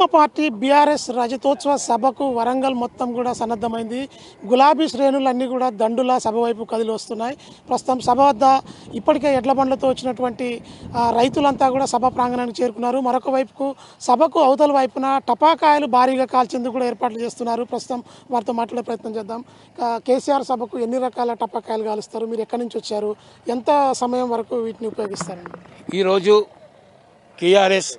అమ్మమ్మ party BRS రజతోత్సవ సభకు వరంగల్ మొత్తం కూడా సన్నద్ధమైంది. గులాబీ శ్రేణులన్నీ కూడా దండులా సభ వైపు కదిలి వస్తున్నాయి. ప్రస్తుతం సభ వద్ద ఇప్పటికే ఎడ్ల బండ్లతో వచ్చినటువంటి రైతులంతా కూడా సభ ప్రాంగణానికి చేరుకున్నారు. మరొక వైపుకు సభకు అవతల వైపున టపాకాయలు భారీగా కాల్చేందుకు కూడా ఏర్పాట్లు చేస్తున్నారు. ప్రస్తుతం వారితో మాట్లాడే ప్రయత్నం చేద్దాం. కేసీఆర్ సభకు ఎన్ని రకాల టపాకాయలు కాలుస్తారు, మీరు ఎక్కడి నుంచి వచ్చారు, ఎంత సమయం వరకు వీటిని ఉపయోగిస్తారండి? ఈరోజు కేఆర్ఎస్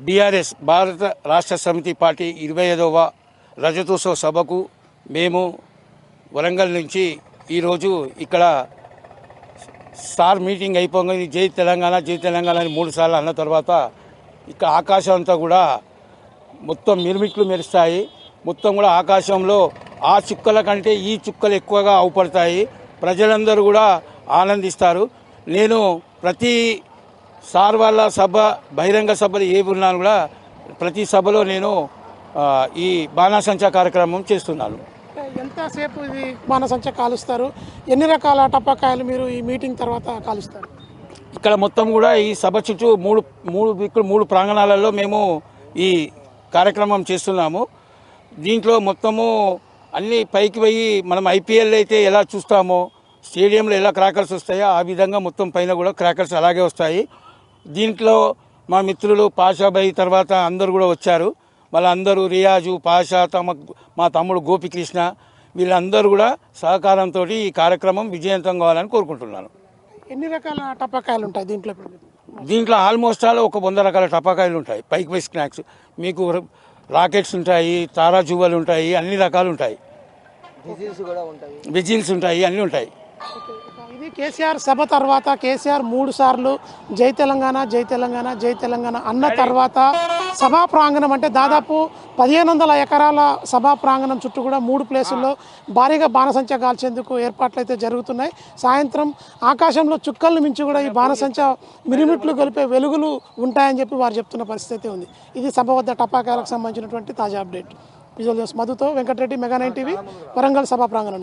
బీఆర్ఎస్ భారత రాష్ట్ర సమితి పార్టీ 25వ రజతోత్సవ సభకు మేము వరంగల్ నుంచి ఈరోజు ఇక్కడ స్టార్ మీటింగ్ అయిపోయింది. జై తెలంగాణ జై తెలంగాణ అని 3 సార్లు అన్న తర్వాత ఇక్కడ ఆకాశం అంతా కూడా మొత్తం మిరుమిట్లు మెరుస్తాయి. మొత్తం కూడా ఆకాశంలో ఆ చుక్కల కంటే ఈ చుక్కలు ఎక్కువగా అవుపడతాయి. ప్రజలందరూ కూడా ఆనందిస్తారు. నేను ప్రతి సార్ వాళ్ళ సభ బహిరంగ సభలు ఏవి ఉన్నా కూడా ప్రతి సభలో నేను ఈ బాణాసంచా కార్యక్రమం చేస్తున్నాను. ఎంతసేపు ఇది బాణాసంచా కాలుస్తారు? ఎన్ని రకాల టపాకాయలు మీరు ఈ మీటింగ్ తర్వాత కాలుస్తారు? ఇక్కడ మొత్తం కూడా ఈ సభ చుట్టూ మూడు ప్రాంగణాలలో మేము ఈ కార్యక్రమం చేస్తున్నాము. దీంట్లో మొత్తము అన్ని పైకి పోయి మనం ఐపీఎల్ అయితే ఎలా చూస్తామో స్టేడియంలో ఎలా క్రాకర్స్ వస్తాయో ఆ విధంగా మొత్తం పైన కూడా క్రాకర్స్ అలాగే వస్తాయి. దీంట్లో మా మిత్రులు పాషాబాయి తర్వాత అందరూ కూడా వచ్చారు. వాళ్ళందరూ రియాజు పాషా మా తమ్ముడు గోపికృష్ణ వీళ్ళందరూ కూడా సహకారంతో ఈ కార్యక్రమం విజయవంతం కావాలని కోరుకుంటున్నాను. ఎన్ని రకాల టపాకాయలు ఉంటాయి దీంట్లో? దీంట్లో ఆల్మోస్ట్ ఆల్ ఒక 100 రకాల టపాకాయలు ఉంటాయి. పైకి పోయి స్నాక్స్ మీకు రాకెట్స్ ఉంటాయి, తారా జువ్వలు ఉంటాయి, అన్ని రకాలు ఉంటాయి, విజిల్స్ ఉంటాయి, అన్నీ ఉంటాయి. ఇది కేసీఆర్ సభ తర్వాత కేసీఆర్ 3 సార్లు జై తెలంగాణ జై తెలంగాణ జై తెలంగాణ అన్న తర్వాత సభా ప్రాంగణం అంటే దాదాపు 1500 ఎకరాల సభా ప్రాంగణం చుట్టూ కూడా 3 ప్లేసుల్లో భారీగా బాణసంచా కాల్చేందుకు ఏర్పాట్లు అయితే జరుగుతున్నాయి. సాయంత్రం ఆకాశంలో చుక్కలను మించి కూడా ఈ బాణసంచా మిరిమిట్లు గొలిపే వెలుగులు ఉంటాయని చెప్పి వారు చెప్తున్న పరిస్థితి ఉంది. ఇది సభ వద్ద టపాకాయలకు సంబంధించినటువంటి తాజా అప్డేట్. విజువల్ న్యూస్ మధుతో వెంకటరెడ్డి, మెగా 9 టీవీ, వరంగల్ సభా ప్రాంగణం.